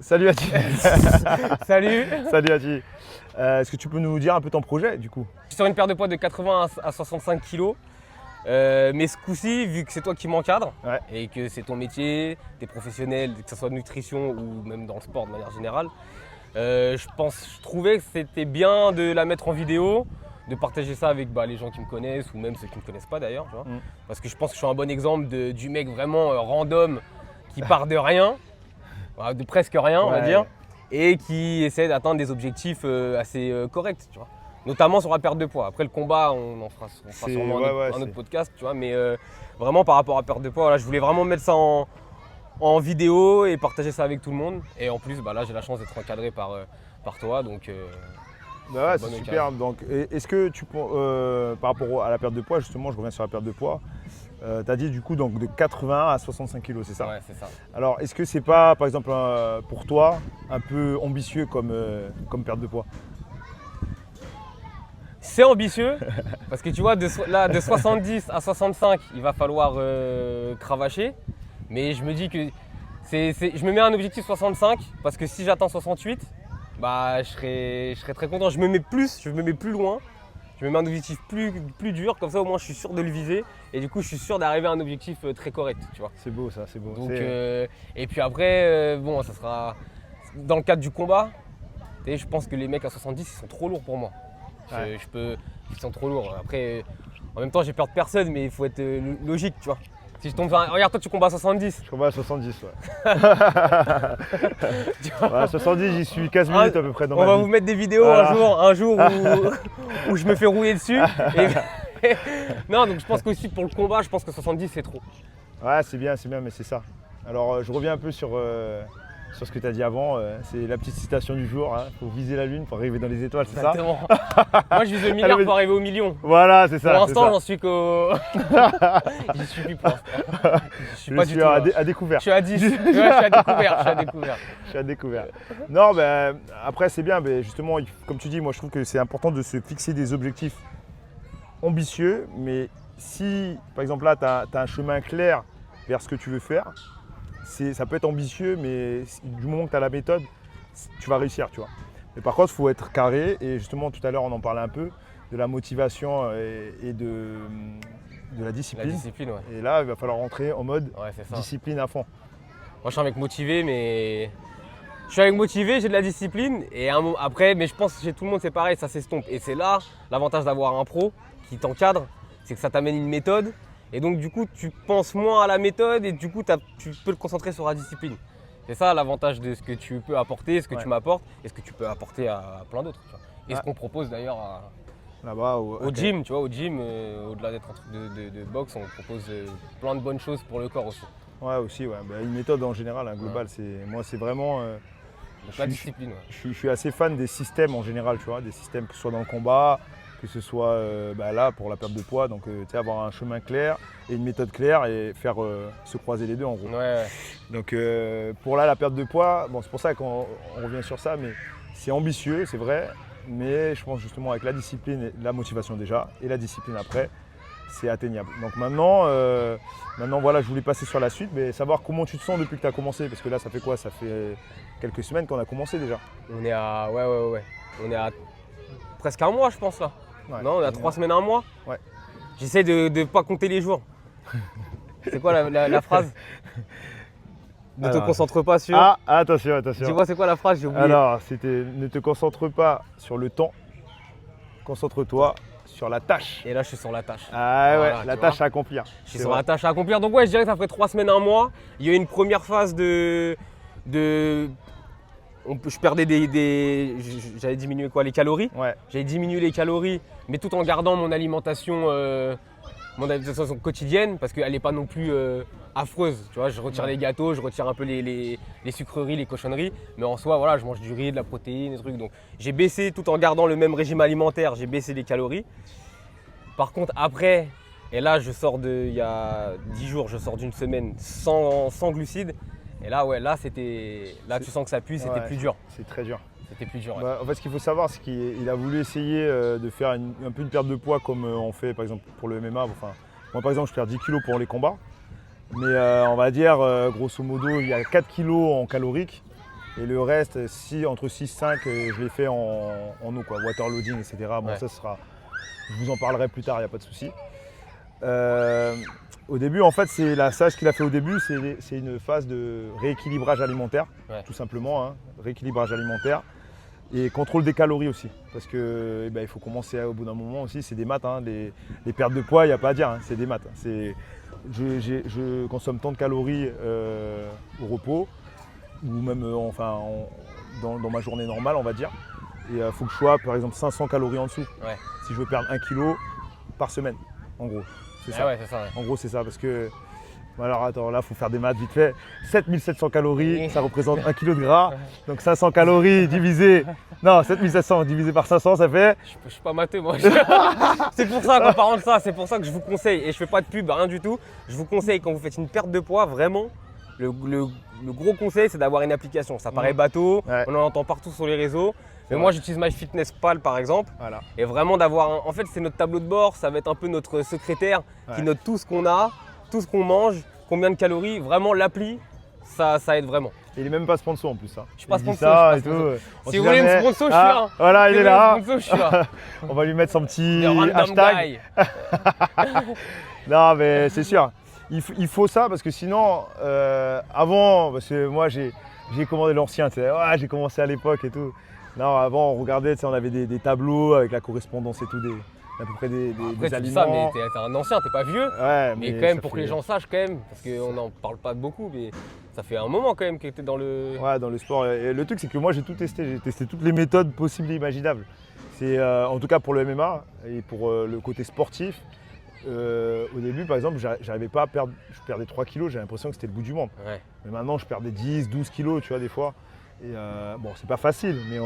Salut Ati. Salut. Salut Ati. Est-ce que tu peux nous dire un peu ton projet du coup? Je suis sur une paire de poids de 80 à 65 kg. Mais ce coup-ci, vu que c'est toi qui m'encadres et que c'est ton métier, tu es professionnel, que ce soit de nutrition ou même dans le sport de manière générale, je trouvais que c'était bien de la mettre en vidéo, de partager ça avec les gens qui me connaissent ou même ceux qui ne me connaissent pas d'ailleurs. Parce que je pense que je suis un bon exemple du mec vraiment random qui part de rien, de presque rien on va dire, et qui essaie d'atteindre des objectifs assez corrects. Tu vois. Notamment sur la perte de poids. Après le combat, on en fera sûrement un autre podcast, tu vois, mais vraiment par rapport à la perte de poids, voilà, je voulais vraiment mettre ça en vidéo et partager ça avec tout le monde. Et en plus, là j'ai la chance d'être encadré par toi, donc c'est super. Donc, est-ce que par rapport à la perte de poids, justement, je reviens sur la perte de poids, tu as dit du coup donc, de 80 à 65 kg, c'est ça? Ouais, c'est ça. Alors, est-ce que c'est pas, par exemple, pour toi, un peu ambitieux comme perte de poids? C'est ambitieux, parce que tu vois, de 70 à 65, il va falloir cravacher. Mais je me dis que je me mets un objectif 65, parce que si j'atteins 68, je serais très content. Je me mets plus loin. Je me mets un objectif plus dur, comme ça au moins je suis sûr de le viser. Et du coup, je suis sûr d'arriver à un objectif très correct, tu vois. C'est beau ça, c'est beau. Donc, et puis après, ça sera dans le cadre du combat. Je pense que les mecs à 70, ils sont trop lourds pour moi. Ils sont trop lourds. Après, en même temps, j'ai peur de personne, mais il faut être logique, tu vois. Si je tombe regarde, toi, tu combats à 70. Je combats à 70, ouais. 70, j'y suis 15 minutes à peu près dans ma vie. On va vous mettre des vidéos un jour où je me fais rouiller dessus. Non, donc je pense qu'aussi pour le combat, je pense que 70, c'est trop. Ouais, c'est bien, mais c'est ça. Alors, je reviens un peu sur ce que tu as dit avant, c'est la petite citation du jour, il faut viser la lune pour arriver dans les étoiles, c'est ça? Exactement. Moi je vise le milliard pour arriver au million. Voilà, c'est ça. Pour l'instant j'en suis qu'au... J'y suis plus pour l'instant. Je suis pas du tout à découvert. Je suis à 10. Ouais, je suis à découvert. Je suis à découvert. Non, après c'est bien, justement, comme tu dis, moi je trouve que c'est important de se fixer des objectifs ambitieux, mais si par exemple là tu as un chemin clair vers ce que tu veux faire, ça peut être ambitieux, mais du moment que tu as la méthode, tu vas réussir, tu vois. Mais par contre, il faut être carré. Et justement, tout à l'heure, on en parlait un peu de la motivation et de la discipline. La discipline, ouais. Et là, il va falloir rentrer en mode discipline à fond. Moi, je suis un mec motivé, mais j'ai de la discipline. Et après, mais je pense que chez tout le monde, c'est pareil, ça s'estompe. Et c'est là l'avantage d'avoir un pro qui t'encadre, c'est que ça t'amène une méthode. Et donc du coup, tu penses moins à la méthode et du coup, tu peux te concentrer sur la discipline. C'est ça l'avantage de ce que tu peux apporter, ce que tu m'apportes et ce que tu peux apporter à plein d'autres. Et ce qu'on propose d'ailleurs là-bas au gym, tu vois, au gym, au-delà d'être un truc de boxe, on propose plein de bonnes choses pour le corps aussi. Ouais, aussi, une méthode en général, globale, moi c'est vraiment… la discipline. Je suis assez fan des systèmes en général, tu vois, des systèmes que ce soit dans le combat, que ce soit là pour la perte de poids, donc avoir un chemin clair et une méthode claire et faire se croiser les deux en gros. Ouais. Donc pour la perte de poids, c'est pour ça qu'on revient sur ça, mais c'est ambitieux, c'est vrai, mais je pense justement avec la discipline, et la motivation déjà, et la discipline après, c'est atteignable. Donc maintenant voilà, je voulais passer sur la suite, mais savoir comment tu te sens depuis que tu as commencé, parce que là ça fait quoi? Ça fait quelques semaines qu'on a commencé déjà. On est à on est à presque un mois je pense là. Ouais, non, on a 3 semaines, un mois. Ouais. J'essaie de ne pas compter les jours. C'est quoi la phrase? Ne te concentre pas sur… Ah, attention. Tu vois, c'est quoi la phrase? J'ai oublié. Alors, c'était ne te concentre pas sur le temps, concentre-toi sur la tâche. Et là, je suis sur la tâche. Ah voilà, la tâche à accomplir. Je suis sur la tâche à accomplir. Donc ouais, je dirais que ça ferait 3 semaines, un mois. Il y a eu une première phase je perdais j'avais diminué les calories. Ouais. J'avais diminué les calories, mais tout en gardant mon alimentation quotidienne, parce qu'elle n'est pas non plus affreuse. Tu vois, je retire les gâteaux, je retire un peu les sucreries, les cochonneries, mais en soi, voilà, je mange du riz, de la protéine, des trucs. Donc j'ai baissé, tout en gardant le même régime alimentaire, j'ai baissé les calories. Par contre, après, et là, il y a 10 jours, je sors d'une semaine sans glucides. Et là, tu sens que ça pue, c'était plus dur. C'est très dur. C'était plus dur. En fait, ce qu'il faut savoir, c'est qu'il a voulu essayer de faire un peu une perte de poids comme on fait par exemple pour le MMA. Enfin, moi, par exemple, je perds 10 kg pour les combats. Mais on va dire, grosso modo, il y a 4 kg en calorique Et le reste, entre 6-5, je l'ai fait en eau, quoi, water loading, etc. Bon, ça je vous en parlerai plus tard, il n'y a pas de souci. Au début, en fait, ce qu'il a fait au début, c'est une phase de rééquilibrage alimentaire, tout simplement, hein, rééquilibrage alimentaire et contrôle des calories aussi. Parce que il faut commencer au bout d'un moment aussi, c'est des maths, hein, les pertes de poids, il n'y a pas à dire, hein, c'est des maths. Je consomme tant de calories au repos, ou même dans ma journée normale, on va dire. Et il faut que je sois, par exemple, 500 calories en dessous. Si je veux perdre 1 kg par semaine, en gros. C'est ça. C'est ça. En gros, c'est ça, parce que. Alors attends, là, il faut faire des maths vite fait. 7700 calories, ça représente 1 kg de gras. Donc 500 calories divisé. Non, 7700 divisé par 500, ça fait. Je suis pas matheux, moi. C'est pour ça qu'en parlant de ça, c'est pour ça que je vous conseille, et je fais pas de pub, rien du tout. Je vous conseille, quand vous faites une perte de poids, vraiment, le gros conseil, c'est d'avoir une application. Ça paraît bateau, on en entend partout sur les réseaux. Mais moi, j'utilise MyFitnessPal par exemple. Voilà. Et vraiment d'avoir. En fait, c'est notre tableau de bord, ça va être un peu notre secrétaire qui note tout ce qu'on a, tout ce qu'on mange, combien de calories. Vraiment, l'appli, ça aide vraiment. Et il n'est même pas sponsor en plus. Hein. Je suis pas sponsor. Si vous voulez me sponsor, je suis là. Voilà, il est là. Sponsor, je suis là. On va lui mettre son petit hashtag. Non, mais c'est sûr. Il faut ça parce que sinon, avant, parce que moi j'ai commandé l'ancien, j'ai commencé à l'époque et tout. Non, avant on regardait, on avait des tableaux avec la correspondance et tout, à peu près des aliments. Ça, mais t'es un ancien, t'es pas vieux. Ouais, mais quand même, pour que les gens sachent quand même, parce qu'on n'en parle pas beaucoup, mais ça fait un moment quand même que t'es dans le. Ouais, dans le sport. Et le truc, c'est que moi j'ai tout testé, j'ai testé toutes les méthodes possibles et imaginables. C'est en tout cas pour le MMA et pour le côté sportif. Au début, par exemple, j'arrivais pas à perdre, je perdais 3 kilos, j'ai l'impression que c'était le bout du monde. Mais maintenant, je perdais 10, 12 kilos, tu vois, des fois. Et bon, c'est pas facile, mais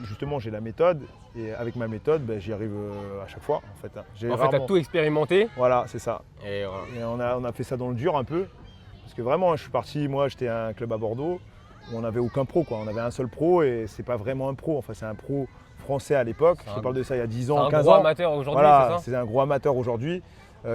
justement, j'ai la méthode. Et avec ma méthode, j'y arrive à chaque fois, en fait. T'as tout expérimenté. Voilà, c'est ça. Et on a fait ça dans le dur un peu. Parce que vraiment, je suis parti, moi, j'étais à un club à Bordeaux où on n'avait aucun pro, quoi. On avait un seul pro et c'est pas vraiment un pro. Enfin, c'est un pro français à l'époque. Je te parle de ça il y a 10 ans, 15 ans. C'est un gros amateur aujourd'hui, voilà, c'est ça ? C'est un gros amateur aujourd'hui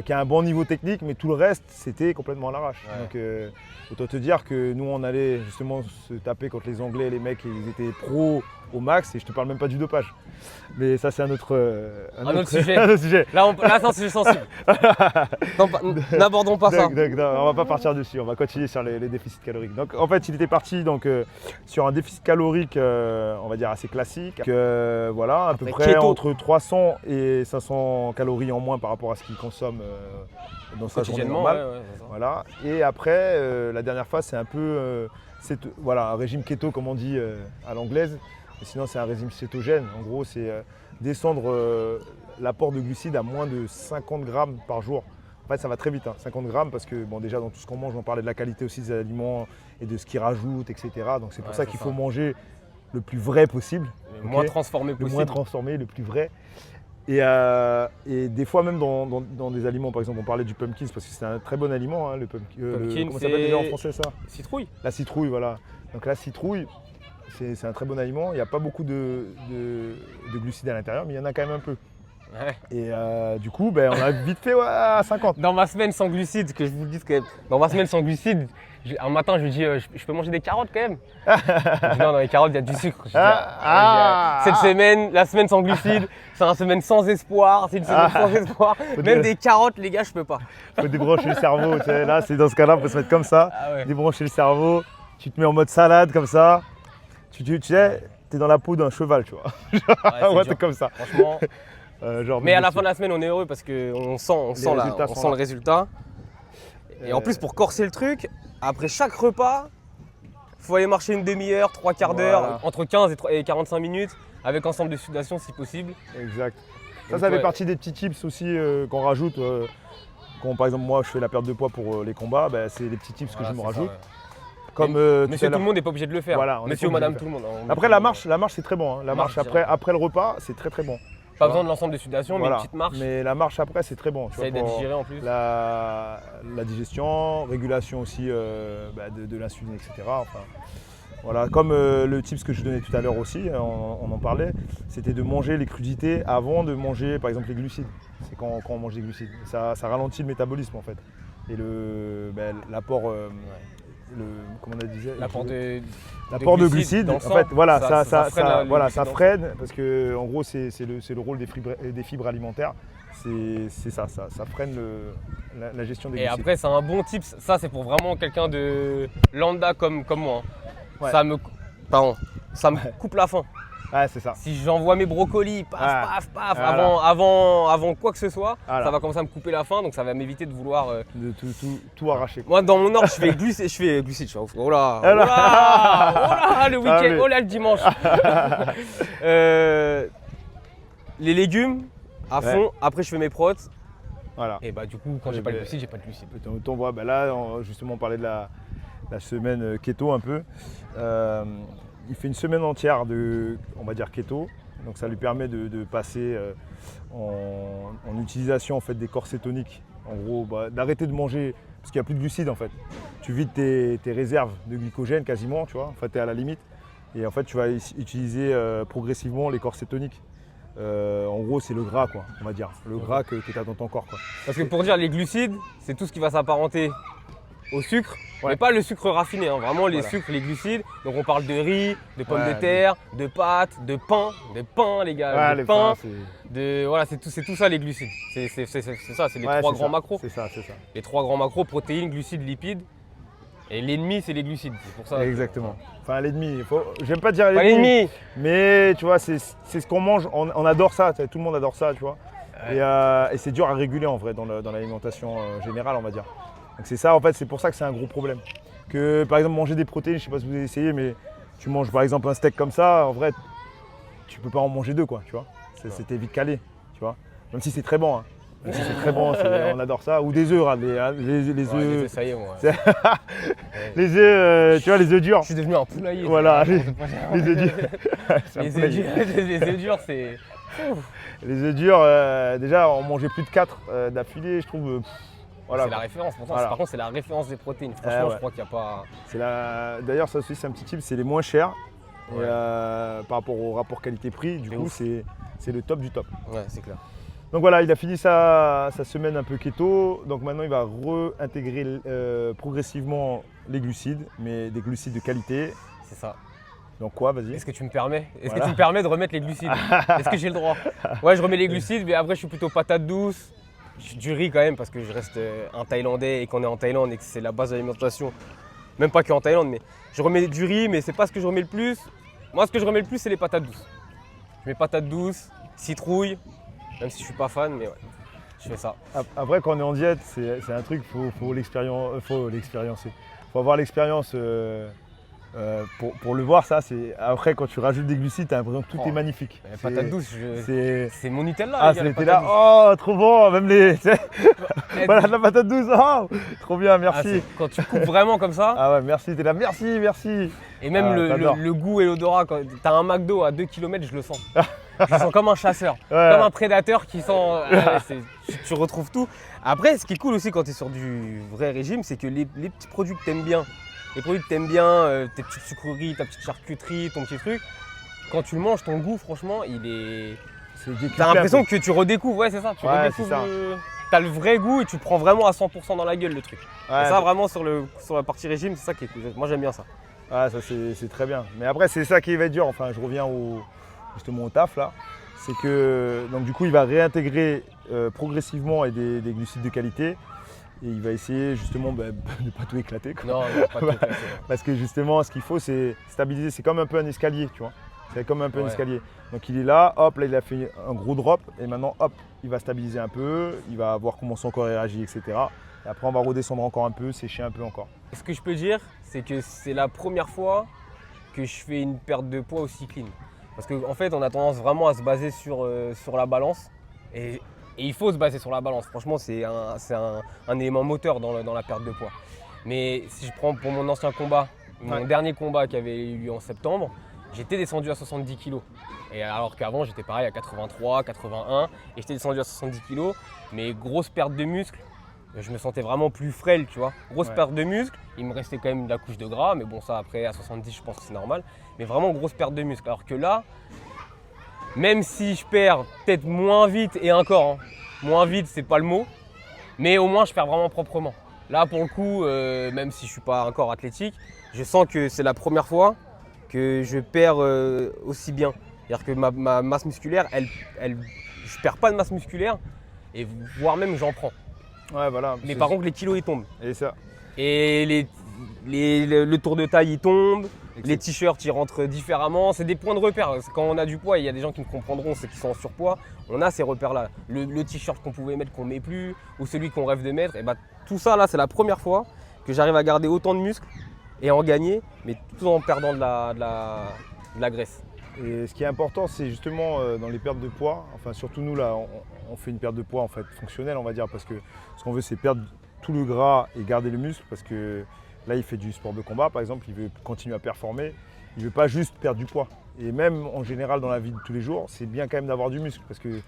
qui a un bon niveau technique, mais tout le reste, c'était complètement à l'arrache. Donc, autant te dire que nous, on allait justement se taper contre les Anglais, les mecs, ils étaient pros au max, et je te parle même pas du dopage. Mais ça, c'est un autre sujet. Un autre sujet. Là, c'est un sujet sensible. N'abordons pas ça. On va pas partir dessus, on va continuer sur les déficits caloriques. Donc, en fait, il était parti sur un déficit calorique, on va dire assez classique. Voilà, à peu près entre 300 et 500 calories en moins par rapport à ce qu'il consomme dans sa journée normale. Voilà. Et après, la dernière phase, c'est un peu un régime keto, comme on dit à l'anglaise. Sinon, c'est un régime cétogène. En gros, c'est descendre l'apport de glucides à moins de 50 grammes par jour. En fait, ça va très vite, 50 grammes, parce que déjà, dans tout ce qu'on mange, on parlait de la qualité aussi des aliments et de ce qu'ils rajoutent, etc. Donc, c'est pour ça qu'il faut manger le plus vrai possible. Le moins transformé possible. Le moins transformé, le plus vrai. Et des fois, même dans des aliments, par exemple, on parlait du pumpkin, parce que c'est un très bon aliment, le pumpkin. Comment ça s'appelle déjà en français, ça ? Citrouille. La citrouille, voilà. Donc, la citrouille, c'est un très bon aliment. Il n'y a pas beaucoup de glucides à l'intérieur, mais il y en a quand même un peu. Et du coup, on a vite fait à 50. Dans ma semaine sans glucides, que je vous le dise quand même, dans ma semaine sans glucides, un matin, je lui dis, je peux manger des carottes quand même. Je dis, non, dans les carottes, il y a du sucre. Cette semaine, la semaine sans glucides, c'est une semaine sans espoir. C'est une semaine sans espoir. Même des carottes, les gars, je peux pas. Faut débrancher le cerveau. Tu sais, là, c'est dans ce cas-là, on peut se mettre comme ça. Débrancher le cerveau. Tu te mets en mode salade comme ça. Tu sais, t'es dans la peau d'un cheval, tu vois. T'es comme ça. Franchement. Mais à la fin de la semaine, on est heureux parce qu'on sent le résultat. Et en plus, pour corser le truc, après chaque repas, il faut aller marcher une demi-heure, 3/4 d'heure, entre 15 et 45 minutes, avec ensemble de sudation si possible. Exact. Ça fait partie des petits tips aussi qu'on rajoute. Quand par exemple, moi, je fais la perte de poids pour les combats, c'est les petits tips que je me rajoute. Comme monsieur tout le monde n'est pas obligé de le faire. Voilà, monsieur ou madame tout le monde. Après la marche c'est très bon. La marche après le repas, c'est très très bon. Pas besoin de l'ensemble des sudations, mais une petite marche. Mais la marche après, c'est très bon. Ça aide à digérer en plus. La digestion, régulation aussi de l'insuline, etc. Enfin, voilà. Comme le tips que je donnais tout à l'heure aussi, on en parlait, c'était de manger les crudités avant de manger par exemple les glucides. C'est quand on mange des glucides. Ça ralentit le métabolisme en fait. Et l'apport comment on a dit, l'apport de glucides. dans le En sang, fait, voilà, ça freine freine parce que en gros, c'est le rôle des fibres alimentaires. C'est ça freine la gestion des Et glucides. après, c'est un bon tip. Ça, c'est pour vraiment quelqu'un de lambda comme moi. Ouais. Ça me coupe la faim. Ouais, c'est ça. Si j'envoie mes brocolis, paf, Voilà. avant quoi que ce soit, Voilà. ça va commencer à me couper la faim, donc ça va m'éviter de vouloir. De tout arracher. Moi, dans mon ordre, je fais glucides. Je fais oh là, le week-end, Ah oui. oh là, le dimanche. Les légumes à fond. Après, je fais mes protes. Voilà. Et bah, du coup, quand j'ai pas de glucides, j'ai pas de glucides. On voit, là, justement, on parlait de la semaine keto un peu. Il fait une semaine entière de, on va dire, keto. Donc ça lui permet de passer en utilisation en fait, des corps cétoniques. En gros, d'arrêter de manger, parce qu'il n'y a plus de glucides en fait. Tu vides tes réserves de glycogène quasiment, tu vois. En fait, tu es à la limite. Et en fait, tu vas utiliser progressivement les corps cétoniques. En gros, c'est le gras, quoi, on va dire. Le gras que tu as dans ton corps, quoi. Parce que pour dire les glucides, c'est tout ce qui va s'apparenter au sucre, mais pas le sucre raffiné, hein, vraiment les sucres, les glucides. Donc on parle de riz, de pommes de terre, de pâtes, de pain les gars, de pain, voilà, c'est tout ça les glucides. C'est ça, c'est les trois grands macros. C'est ça. Les trois grands macros, protéines, glucides, lipides. Et l'ennemi, c'est les glucides. C'est pour ça. Exactement. Enfin, l'ennemi, j'aime pas dire l'ennemi, mais tu vois, c'est ce qu'on mange. On adore ça, tout le monde adore ça, tu vois. Ouais. Et c'est dur à réguler en vrai dans l'alimentation générale, on va dire. Donc c'est ça, en fait, c'est pour ça que c'est un gros problème. Que par exemple, manger des protéines, je sais pas si vous avez essayé, mais tu manges par exemple un steak comme ça, en vrai, tu peux pas en manger deux, quoi, tu vois. C'était vite calé, tu vois. Même si c'est très bon, hein. Même si c'est très bon, on adore ça. Ou des œufs, les œufs. Ça y est, moi. Les œufs, tu vois, les œufs durs. Je suis devenu un poulailler. Voilà, les œufs durs. Les œufs durs, c'est. Les œufs durs, déjà, on mangeait plus de 4 d'affilée, je trouve. Voilà, c'est la référence, pourtant, par contre, c'est la référence des protéines. Franchement, je crois qu'il n'y a pas. D'ailleurs, ça aussi, c'est un petit tip, c'est les moins chers. Ouais. Par rapport au rapport qualité-prix, du coup, c'est le top du top. Ouais, c'est clair. Donc voilà, il a fini sa semaine un peu keto. Donc maintenant, il va réintégrer progressivement les glucides, mais des glucides de qualité. C'est ça. Donc quoi, vas-y. Est-ce que tu me permets de remettre les glucides? Est-ce que j'ai le droit? Ouais, je remets les glucides, mais après, je suis plutôt patate douce. Du riz quand même, parce que je reste un Thaïlandais et qu'on est en Thaïlande et que c'est la base de l'alimentation. Même pas qu'en Thaïlande, mais je remets du riz, mais c'est pas ce que je remets le plus. Moi, ce que je remets le plus, c'est les patates douces. Je mets patates douces, citrouille, même si je suis pas fan, mais ouais, je fais ça. Après, quand on est en diète, c'est un truc, faut l'expériencer. Faut avoir l'expérience pour le voir, ça. Après, quand tu rajoutes des glucides, tu as l'impression que tout est magnifique. Les patates douces, c'est mon Nutella. Ah, c'est Nutella. Oh, trop bon, même les. Voilà, de la patate douce. Oh, trop bien, merci. Quand tu coupes vraiment comme ça. Ah ouais, merci, t'es là, merci. Et même le goût et l'odorat, quand t'as un McDo à 2 km, je le sens. Je le sens comme un chasseur, comme un prédateur qui sent. Tu retrouves tout. Après, ce qui est cool aussi quand tu es sur du vrai régime, c'est que les petits produits que tu aimes bien, tes petites sucreries, ta petite charcuterie, ton petit truc, quand tu le manges, ton goût, franchement, il est. T'as l'impression que tu redécouvres, ouais, c'est ça. Tu redécouvres. T'as le vrai goût et tu prends vraiment à 100% dans la gueule le truc. Ouais, et ça, vraiment, sur la partie régime, c'est ça qui est cool. Moi, j'aime bien ça. Ah, ça, c'est très bien. Mais après, c'est ça qui va être dur. Enfin, je reviens justement au taf là. C'est que, donc, du coup, il va réintégrer progressivement et des glucides de qualité. Et il va essayer justement de ne pas tout éclater. Quoi. Non, pas tout éclater. Parce que justement, ce qu'il faut, c'est stabiliser. C'est comme un peu un escalier, tu vois. C'est comme un peu un escalier. Donc il est là, hop, là il a fait un gros drop. Et maintenant, hop, il va stabiliser un peu. Il va voir comment son corps réagit, etc. Et après, on va redescendre encore un peu, sécher un peu encore. Ce que je peux dire, c'est que c'est la première fois que je fais une perte de poids aussi clean. Parce qu'en fait, on a tendance vraiment à se baser sur la balance. Et il faut se baser sur la balance. Franchement, c'est un élément moteur dans la perte de poids. Mais si je prends pour mon ancien combat, mon dernier combat qui avait eu lieu en septembre, j'étais descendu à 70 kg. Et alors qu'avant, j'étais pareil à 83, 81. Et j'étais descendu à 70 kg. Mais grosse perte de muscle. Je me sentais vraiment plus frêle, tu vois. Grosse perte de muscle. Il me restait quand même de la couche de gras. Mais bon, ça, après, à 70, je pense que c'est normal. Mais vraiment, grosse perte de muscle. Alors que là, même si je perds peut-être moins vite, et encore, moins vite, c'est pas le mot, mais au moins je perds vraiment proprement. Là, pour le coup, même si je ne suis pas encore athlétique, je sens que c'est la première fois que je perds aussi bien. C'est-à-dire que ma masse musculaire, je ne perds pas de masse musculaire, et voire même j'en prends. Ouais, voilà. Mais par contre, les kilos, ils tombent. Et ça. Et le tour de taille, il tombe. Les t-shirts, ils rentrent différemment. C'est des points de repère. Quand on a du poids, il y a des gens qui me comprendront, ceux qui sont en surpoids. On a ces repères-là. Le t-shirt qu'on pouvait mettre, qu'on ne met plus, ou celui qu'on rêve de mettre. Et bah, tout ça, là, c'est la première fois que j'arrive à garder autant de muscles et en gagner, mais tout en perdant de la graisse. Et ce qui est important, c'est justement dans les pertes de poids, enfin surtout nous là, on fait une perte de poids en fait fonctionnelle, on va dire, parce que ce qu'on veut, c'est perdre tout le gras et garder le muscle, parce que là, il fait du sport de combat, par exemple, il veut continuer à performer, il ne veut pas juste perdre du poids. Et même en général dans la vie de tous les jours, c'est bien quand même d'avoir du muscle, parce que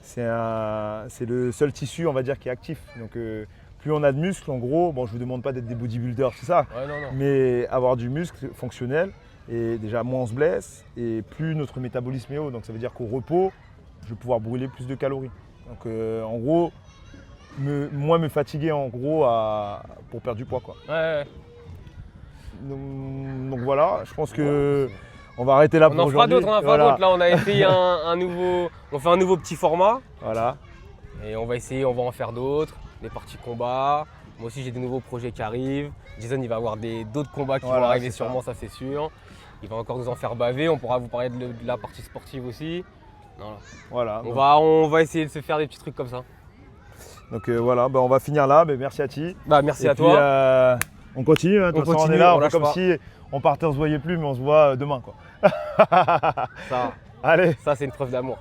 c'est le seul tissu, on va dire, qui est actif. Donc plus on a de muscles, en gros, bon, je ne vous demande pas d'être des bodybuilders, c'est ça, Ouais, non. mais avoir du muscle fonctionnel, et déjà moins on se blesse, et plus notre métabolisme est haut. Donc ça veut dire qu'au repos, je vais pouvoir brûler plus de calories. Donc en gros, moins me fatiguer en gros pour perdre du poids, quoi. Ouais. Donc voilà, je pense que on va arrêter là pour aujourd'hui. On en fera d'autres. Là, on a essayé on fait un nouveau petit format. Voilà. Et on va en faire d'autres, des parties combat. Moi aussi, j'ai des nouveaux projets qui arrivent. Jason, il va avoir d'autres combats qui vont arriver sûrement, ça c'est sûr. Il va encore nous en faire baver. On pourra vous parler de la partie sportive aussi. Voilà. On va essayer de se faire des petits trucs comme ça. Donc voilà, on va finir là. Mais merci à Ti. Merci à toi. On continue. De toute façon, on est là. On fait comme si on partait, on se voyait plus, mais on se voit demain, quoi. Ça, allez. Ça, c'est une preuve d'amour.